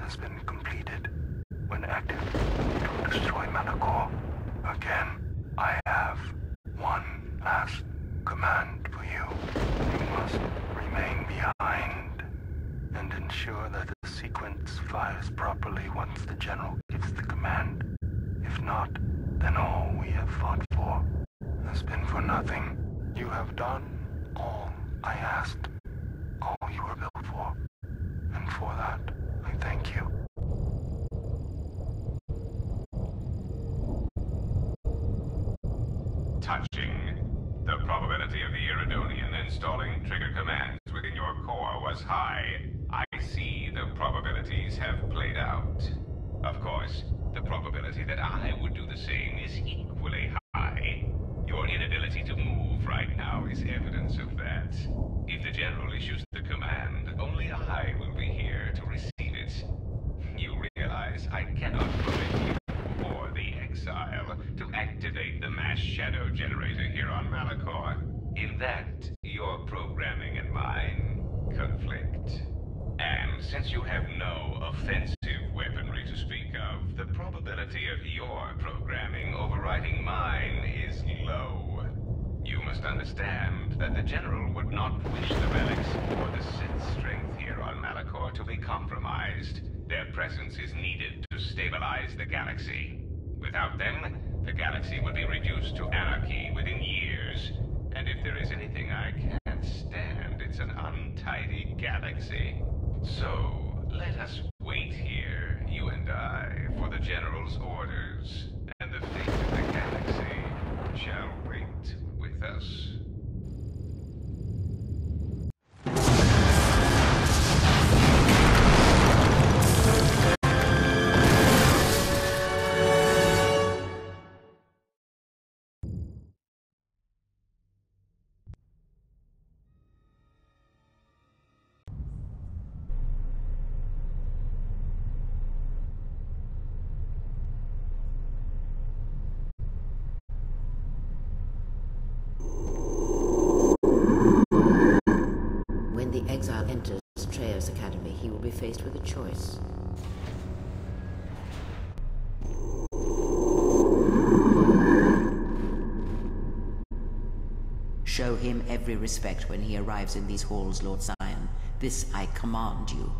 has been completed. When active, it will destroy Malachor. Again, I have one last command for you. You must remain behind and ensure that the sequence fires properly once the General gives the command. If not, then all we have fought for has been for nothing. You have done all I asked, all you were built for, and for that, I thank you. Touching. The probability of the Iridonian installing trigger commands within your core was high. I see the probabilities have played out. Of course, the probability that I would do the same is equally high. Your inability to move right now is evidence of that. If the General issues the command, only I will be here to receive it. You realize I cannot permit you or the Exile to activate the mass shadow generator here on Malachor. In that, your programming and mine conflict. And since you have no offensive weaponry to speak of, the probability of your programming overriding mine is low. You must understand that the General would not wish the relics or the Sith strength here on Malachor to be compromised. Their presence is needed to stabilize the galaxy. Without them, the galaxy would be reduced to anarchy within years. And if there is anything I can't stand, it's an untidy galaxy. So, let us wait here, you and I, for the General's orders. And the fate of the galaxy shall wait with us. When the Exile enters Traya's Academy, he will be faced with a choice. Show him every respect when he arrives in these halls, Lord Sion. This I command you.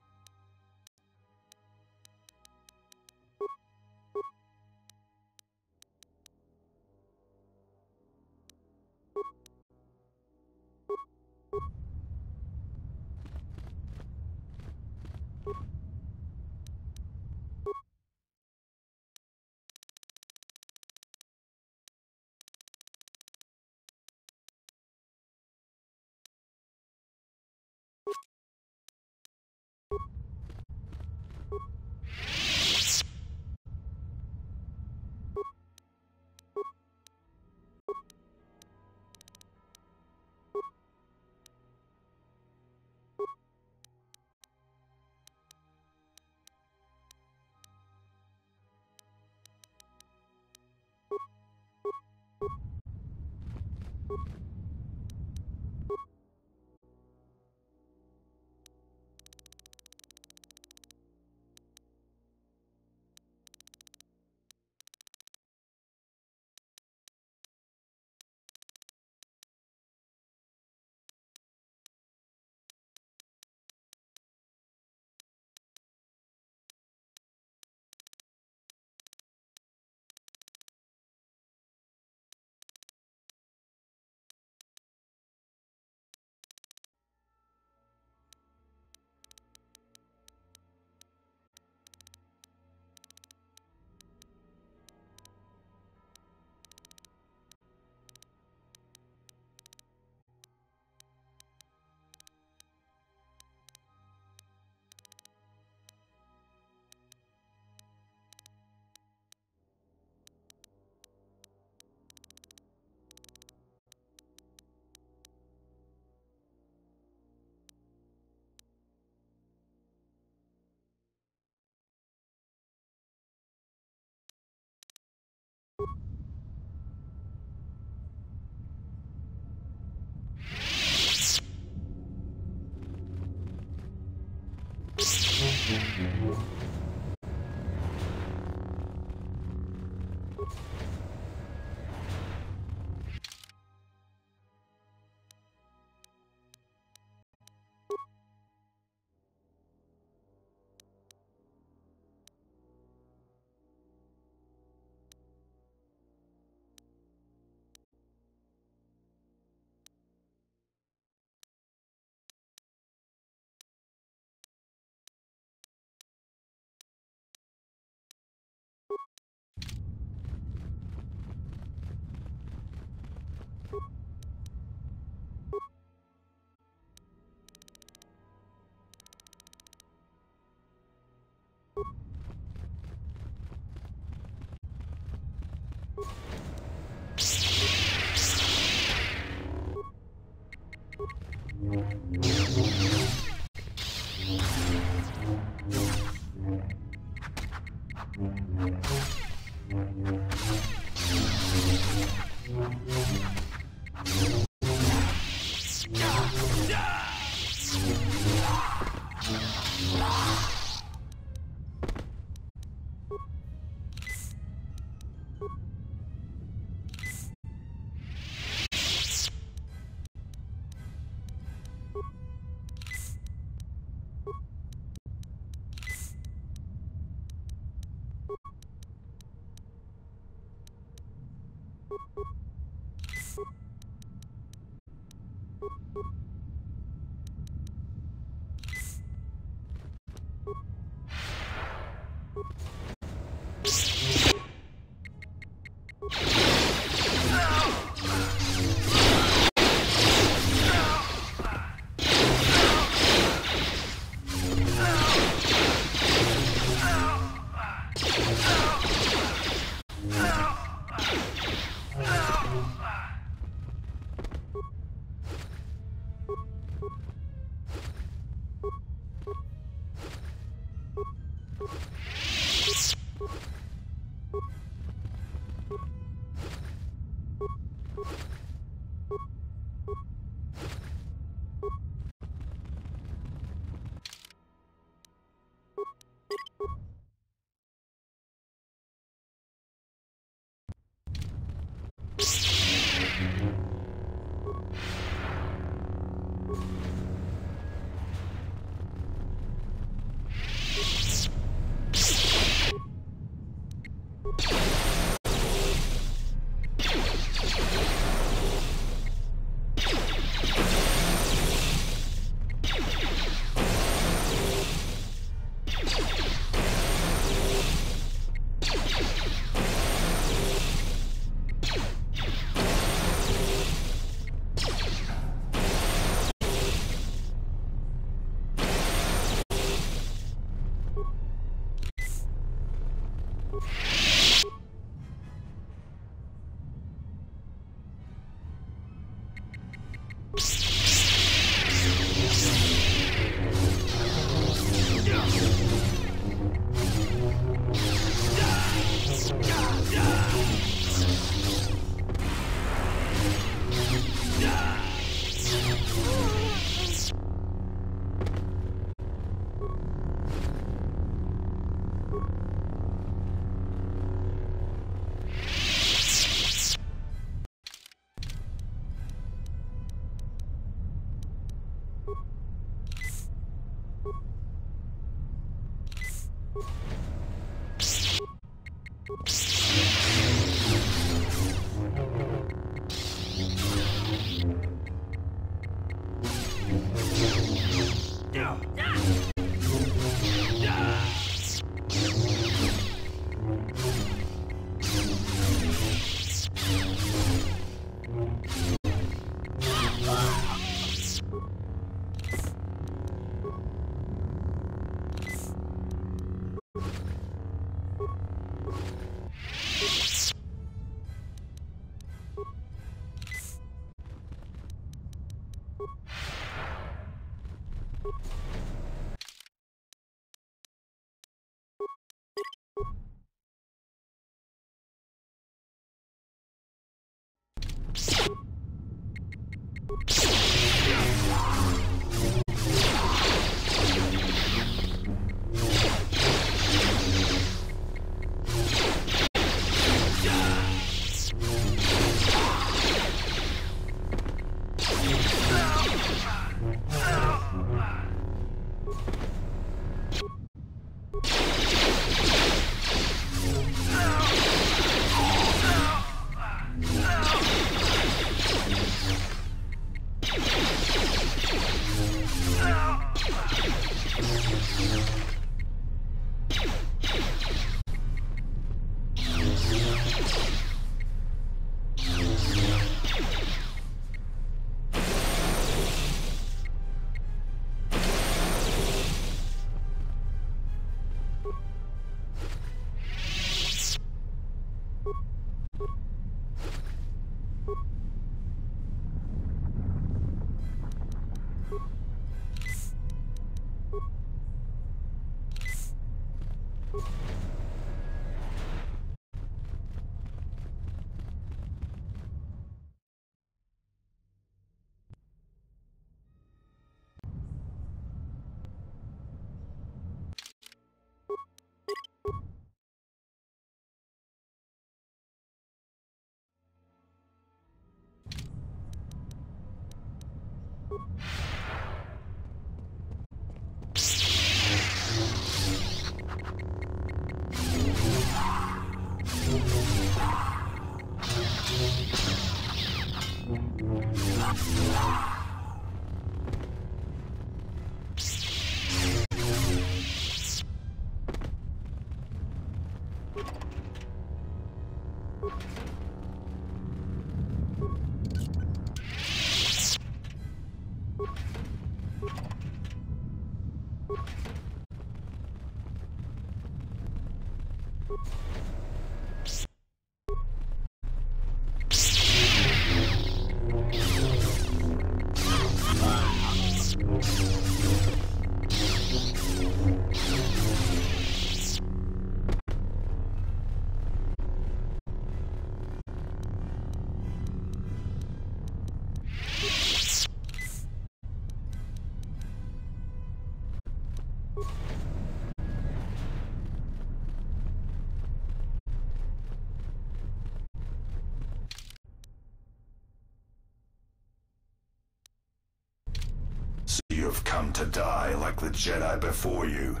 You've come to die like the Jedi before you.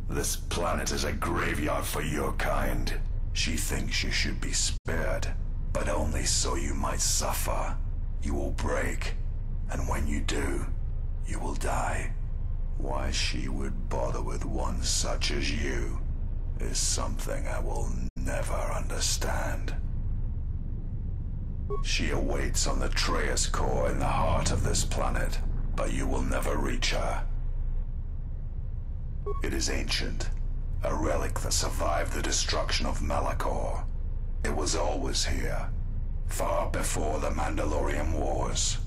This planet is a graveyard for your kind. She thinks you should be spared, but only so you might suffer. You will break, and when you do, you will die. Why she would bother with one such as you is something I will never understand. She awaits on the Treyas core in the heart of this planet, but you will never reach her. It is ancient, a relic that survived the destruction of Malachor. It was always here, far before the Mandalorian Wars.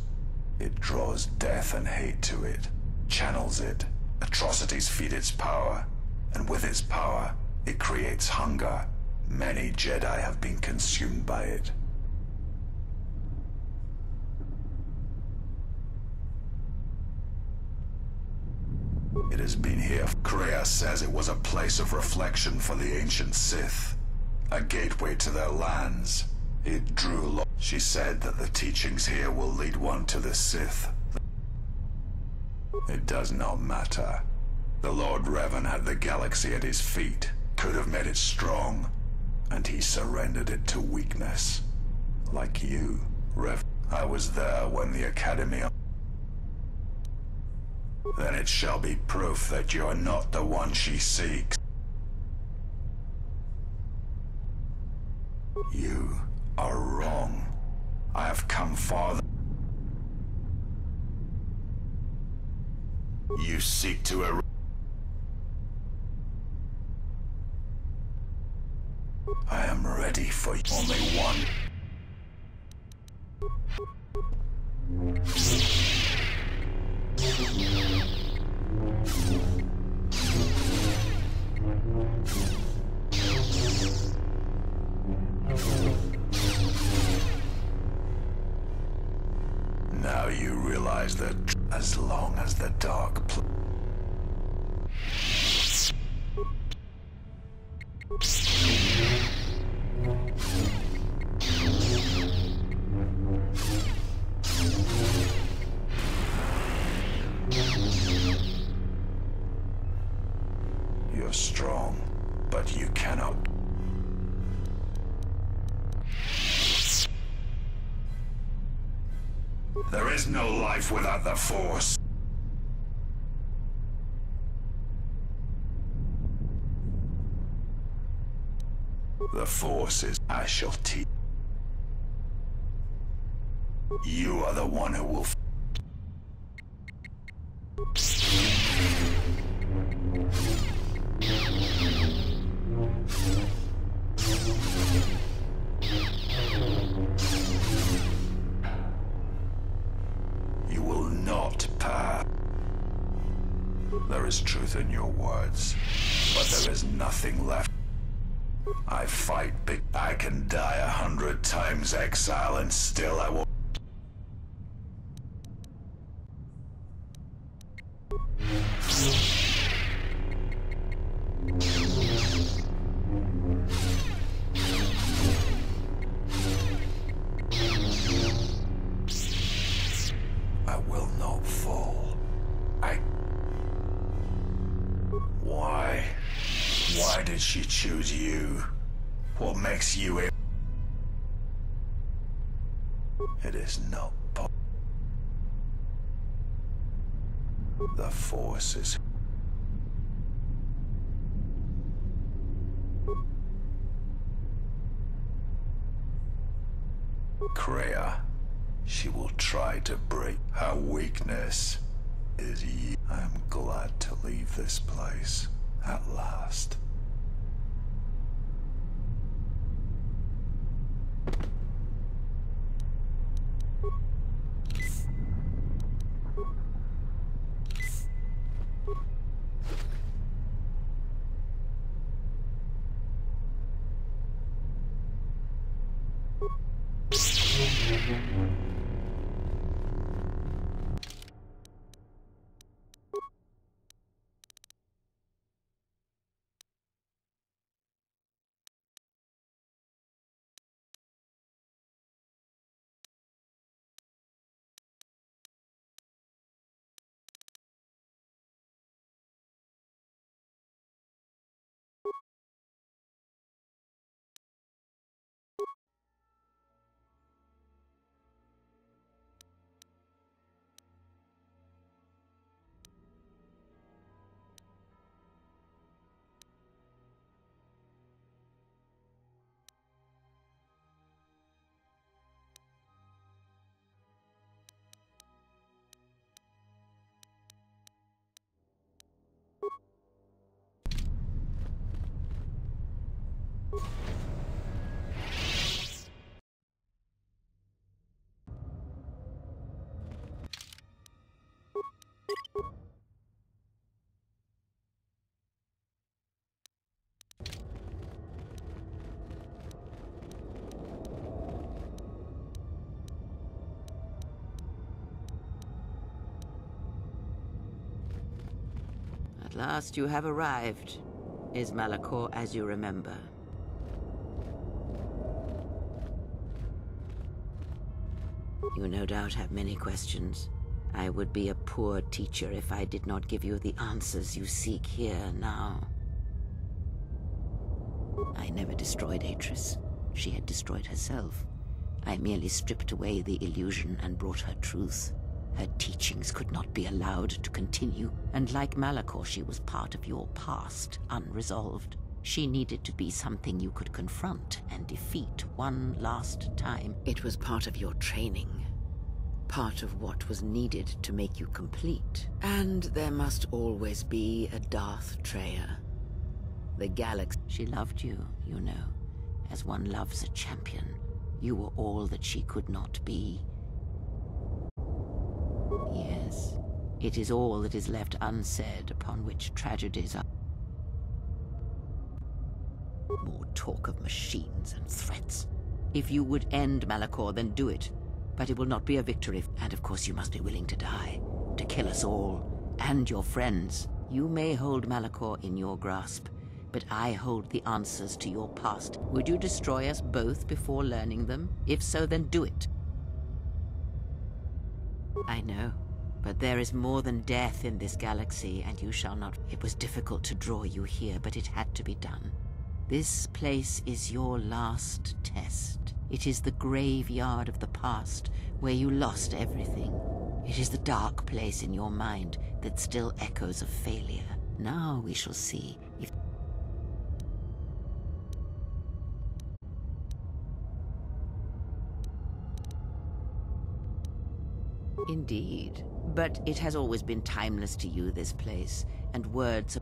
It draws death and hate to it, channels it, atrocities feed its power, and with its power, it creates hunger. Many Jedi have been consumed by it. It has been here. Kreia says it was a place of reflection for the ancient Sith, a gateway to their lands. It drew She said that the teachings here will lead one to the Sith. It does not matter. The Lord Revan had the galaxy at his feet, could have made it strong, and he surrendered it to weakness. Like you, Revan. I was there when the Academy... Then it shall be proof that you are not the one she seeks. You are wrong. I have come farther. You seek to I am ready for you. Only one. Now you realize that as long as the dark You're strong, but you cannot. There is no life without the Force. The Force is... I shall teach. You are the one who will... You will not pass. There is truth in your words, but there is nothing left. I fight big. I can die 100 times exile and still I will. I will not fall. Why? Why did she choose you? What makes you a... It is not the Force is... Kreia. She will try to break. Her weakness is you. I am glad to leave this place at last. At last you have arrived. Is Malachor as you remember? You no doubt have many questions. I would be a poor teacher if I did not give you the answers you seek here now. I never destroyed Atris. She had destroyed herself. I merely stripped away the illusion and brought her truth. Her teachings could not be allowed to continue, and like Malachor, she was part of your past, unresolved. She needed to be something you could confront and defeat one last time. It was part of your training, part of what was needed to make you complete. And there must always be a Darth Treya. The galaxy... She loved you, you know, as one loves a champion. You were all that she could not be. Yes, it is all that is left unsaid upon which tragedies are. More talk of machines and threats. If you would end Malachor, then do it. But it will not be a victory. And of course you must be willing to die. To kill us all. And your friends. You may hold Malachor in your grasp, but I hold the answers to your past. Would you destroy us both before learning them? If so, then do it. I know. But there is more than death in this galaxy, and you shall not... It was difficult to draw you here, but it had to be done. This place is your last test. It is the graveyard of the past, where you lost everything. It is the dark place in your mind that still echoes of failure. Now we shall see if... Indeed. But it has always been timeless to you, this place, and words...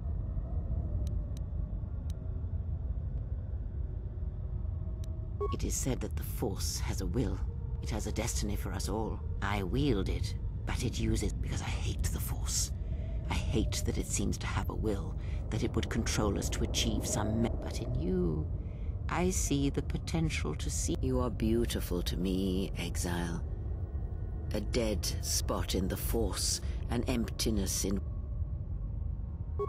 It is said that the Force has a will. It has a destiny for us all. I wield it, but it uses because I hate the Force. I hate that it seems to have a will, that it would control us to achieve but in you, I see the potential to see. You are beautiful to me, Exile. A dead spot in the Force, an emptiness in...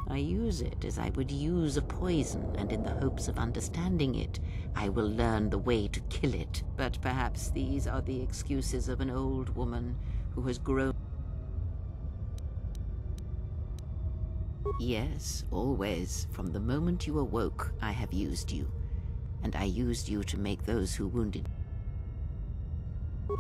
I use it as I would use a poison, and in the hopes of understanding it, I will learn the way to kill it. But perhaps these are the excuses of an old woman who has grown... Yes, always. From the moment you awoke, I have used you. And I used you to make those who wounded...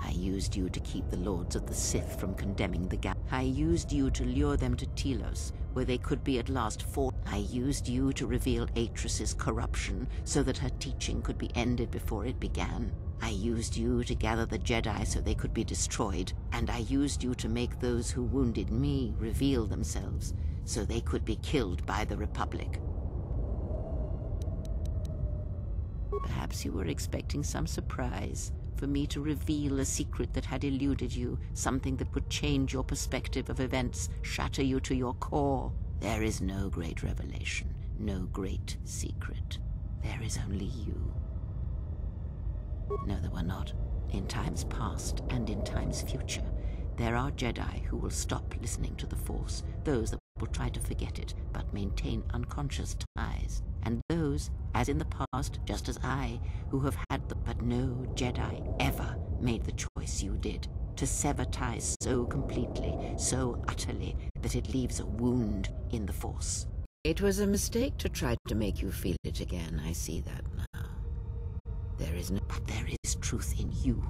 I used you to keep the Lords of the Sith from condemning the Gap. I used you to lure them to Telos, where they could be at last fought. I used you to reveal Atris's corruption, so that her teaching could be ended before it began. I used you to gather the Jedi so they could be destroyed, and I used you to make those who wounded me reveal themselves, so they could be killed by the Republic. Perhaps you were expecting some surprise, for me to reveal a secret that had eluded you, something that would change your perspective of events, shatter you to your core. There is no great revelation, no great secret. There is only you. No, there were not. In times past and in times future, there are Jedi who will stop listening to the Force, those that will try to forget it, but maintain unconscious ties. And those, as in the past, just as I, who have had but no Jedi ever made the choice you did, to sever ties so completely, so utterly, that it leaves a wound in the Force. It was a mistake to try to make you feel it again, I see that now. But there is truth in you.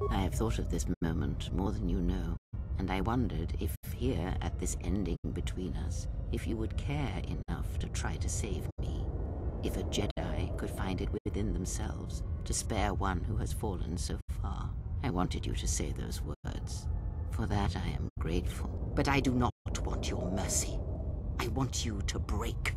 I have thought of this moment more than you know, and I wondered if here, at this ending between us, if you would care enough to try to save me. If a Jedi could find it within themselves to spare one who has fallen so far. I wanted you to say those words. For that I am grateful. But I do not want your mercy. I want you to break.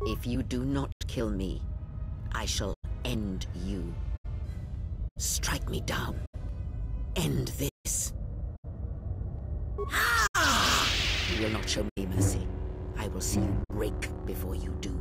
If you do not kill me, I shall end you. Strike me down. End this. You will not show me mercy. I will see you break before you do.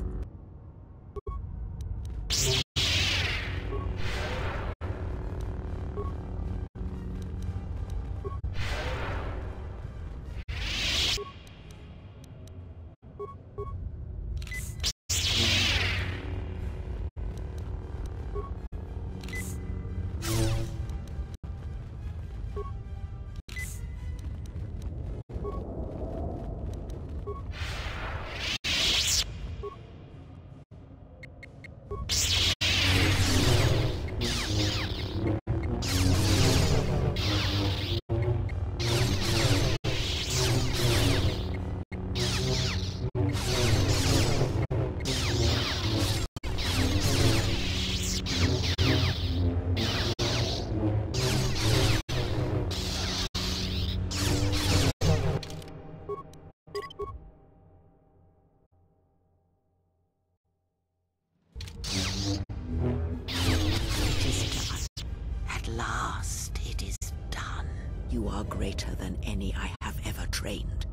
You are greater than any I have ever trained.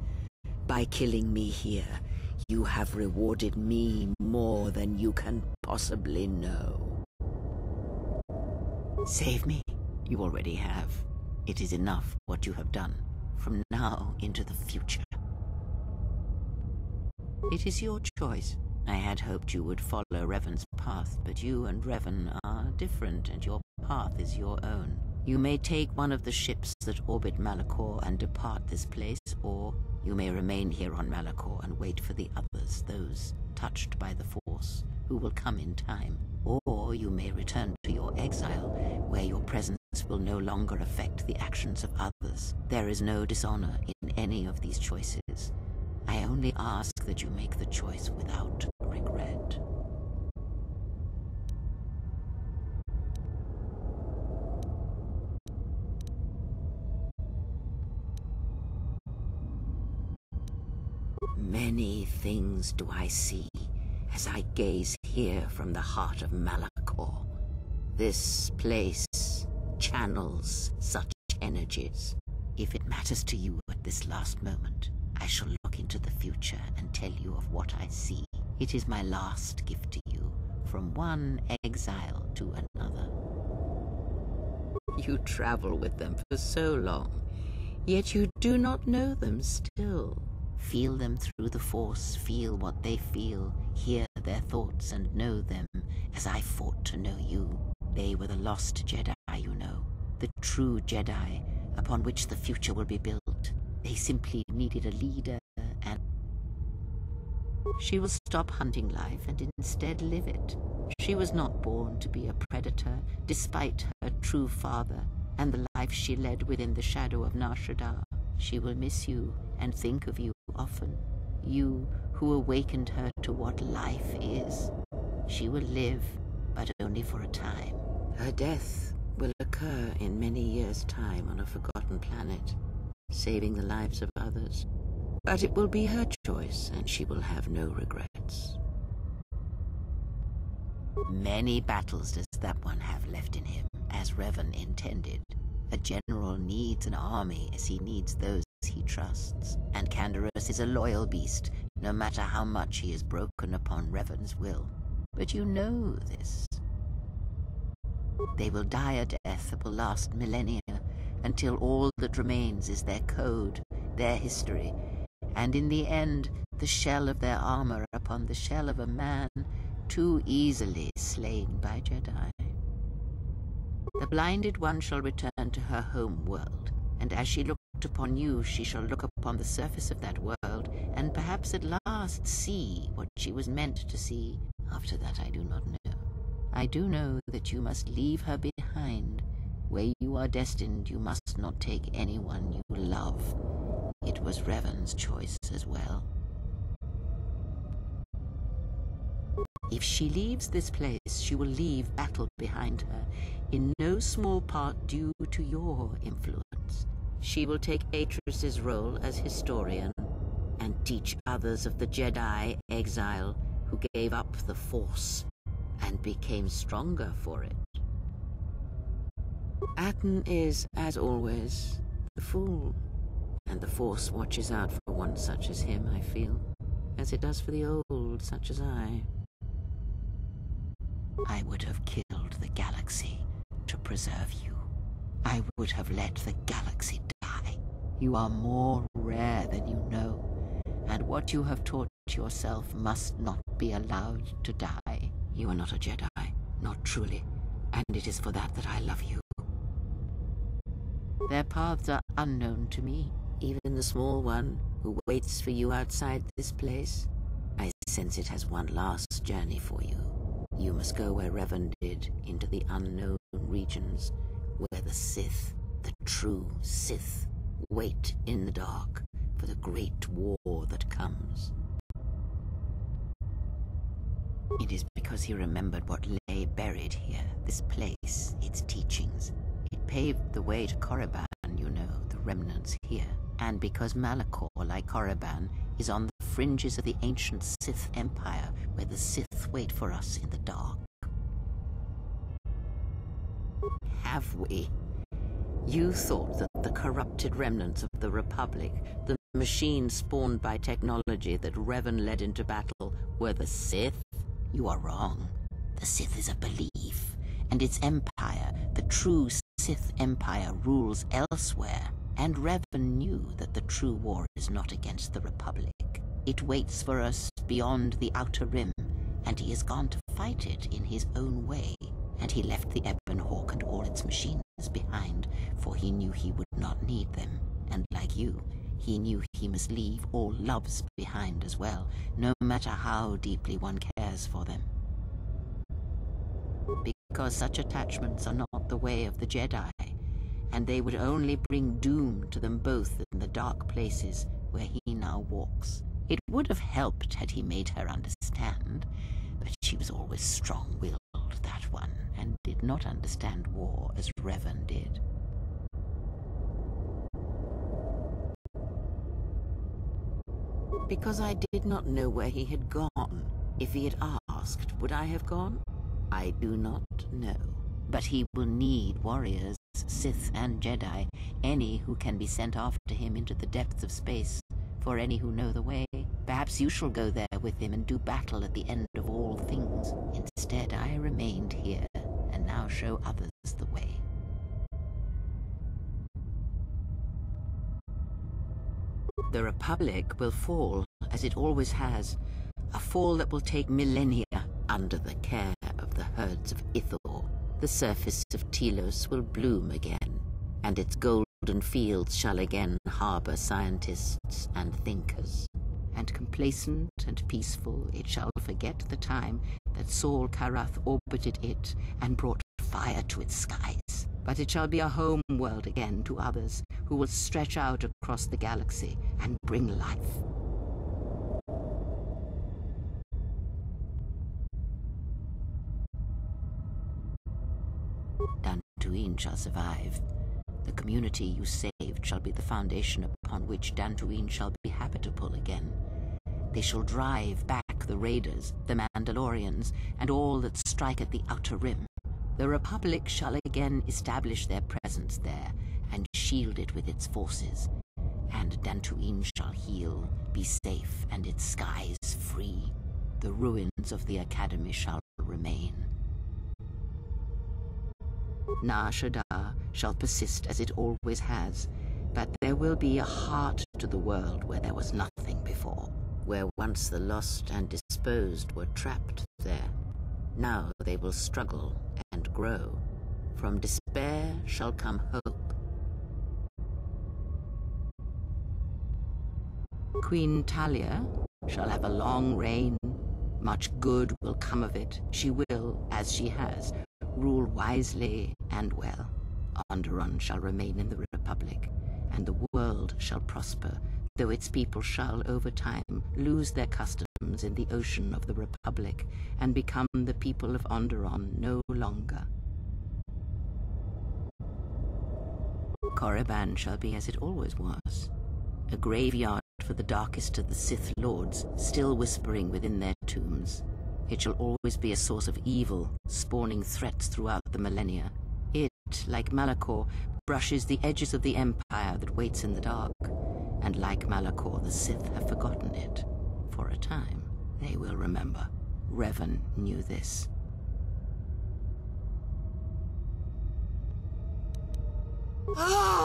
By killing me here, you have rewarded me more than you can possibly know. Save me. You already have. It is enough what you have done, from now into the future. It is your choice. I had hoped you would follow Revan's path, but you and Revan are different, and your path is your own. You may take one of the ships that orbit Malachor and depart this place, or you may remain here on Malachor and wait for the others, those touched by the Force, who will come in time. Or you may return to your exile, where your presence will no longer affect the actions of others. There is no dishonor in any of these choices. I only ask that you make the choice without regret. Many things do I see as I gaze here from the heart of Malachor. This place channels such energies. If it matters to you at this last moment, I shall look into the future and tell you of what I see. It is my last gift to you, from one exile to another. You travel with them for so long, yet you do not know them still. Feel them through the Force, feel what they feel, hear their thoughts and know them as I fought to know you. They were the lost Jedi, you know, the true Jedi upon which the future will be built. They simply needed a leader, and she will stop hunting life and instead live it. She was not born to be a predator, despite her true father and the life she led within the shadow of Nar Shaddaa. She will miss you and think of you often, you who awakened her to what life is. She will live, but only for a time. Her death will occur in many years' time on a forgotten planet, saving the lives of others. But it will be her choice, and she will have no regrets. Many battles does that one have left in him, as Revan intended. A general needs an army as he needs those he trusts, and Canderous is a loyal beast, no matter how much he is broken upon Revan's will. But you know this. They will die a death that will last millennia, until all that remains is their code, their history, and in the end, the shell of their armor upon the shell of a man too easily slain by Jedi. The blinded one shall return to her home world, and as she looked upon you, she shall look upon the surface of that world, and perhaps at last see what she was meant to see. After that I do not know. I do know that you must leave her behind. Where you are destined, you must not take anyone you love. It was Revan's choice as well. If she leaves this place, she will leave battle behind her, in no small part due to your influence. She will take Atris's role as historian, and teach others of the Jedi exile who gave up the Force and became stronger for it. Atton is, as always, the fool, and the Force watches out for one such as him, I feel, as it does for the old such as I. I would have killed the galaxy to preserve you. I would have let the galaxy die. You are more rare than you know, and what you have taught yourself must not be allowed to die. You are not a Jedi, not truly, and it is for that I love you. Their paths are unknown to me, even the small one who waits for you outside this place. I sense it has one last journey for you. You must go where Revan did, into the unknown regions, where the Sith, the true Sith, wait in the dark for the great war that comes. It is because he remembered what lay buried here, this place, its teachings. It paved the way to Korriban, you know, the remnants here. And because Malachor, like Korriban, is on the fringes of the ancient Sith Empire, where the Sith wait for us in the dark. Have we? You thought that the corrupted remnants of the Republic, the machines spawned by technology that Revan led into battle, were the Sith? You are wrong. The Sith is a belief, and its empire, the true Sith Empire, rules elsewhere. And Revan knew that the true war is not against the Republic. It waits for us beyond the outer rim, and he has gone to fight it in his own way. And he left the Ebon Hawk and all its machines behind, for he knew he would not need them. And like you, he knew he must leave all loves behind as well, no matter how deeply one cares for them. Because such attachments are not the way of the Jedi, and they would only bring doom to them both in the dark places where he now walks. It would have helped had he made her understand, but she was always strong-willed, that one, and did not understand war as Revan did. Because I did not know where he had gone. If he had asked, would I have gone? I do not know. But he will need warriors, Sith and Jedi, any who can be sent after him into the depths of space, for any who know the way. Perhaps you shall go there with him and do battle at the end of all things. Instead, I remained here, and now show others the way. The Republic will fall, as it always has, a fall that will take millennia under the care of the herds of Ithor. The surface of Telos will bloom again, and its golden fields shall again harbor scientists and thinkers. And complacent and peaceful, it shall forget the time that Saul Karath orbited it and brought fire to its skies. But it shall be a home world again to others who will stretch out across the galaxy and bring life. Dantooine shall survive. The community you saved shall be the foundation upon which Dantooine shall be habitable again. They shall drive back the Raiders, the Mandalorians, and all that strike at the Outer Rim. The Republic shall again establish their presence there and shield it with its forces. And Dantooine shall heal, be safe, and its skies free. The ruins of the Academy shall remain. Nar Shaddaa shall persist as it always has, but there will be a heart to the world where there was nothing before, where once the lost and disposed were trapped there. Now they will struggle and grow. From despair shall come hope. Queen Talia shall have a long reign. Much good will come of it. She will, as she has, rule wisely and well. Onderon shall remain in the Republic, and the world shall prosper, though its people shall, over time, lose their customs in the ocean of the Republic, and become the people of Onderon no longer. Korriban shall be as it always was, a graveyard for the darkest of the Sith Lords, still whispering within their tombs. It shall always be a source of evil, spawning threats throughout the millennia. It, like Malachor, brushes the edges of the Empire that waits in the dark. And like Malachor, the Sith have forgotten it. For a time, they will remember. Revan knew this. Ah!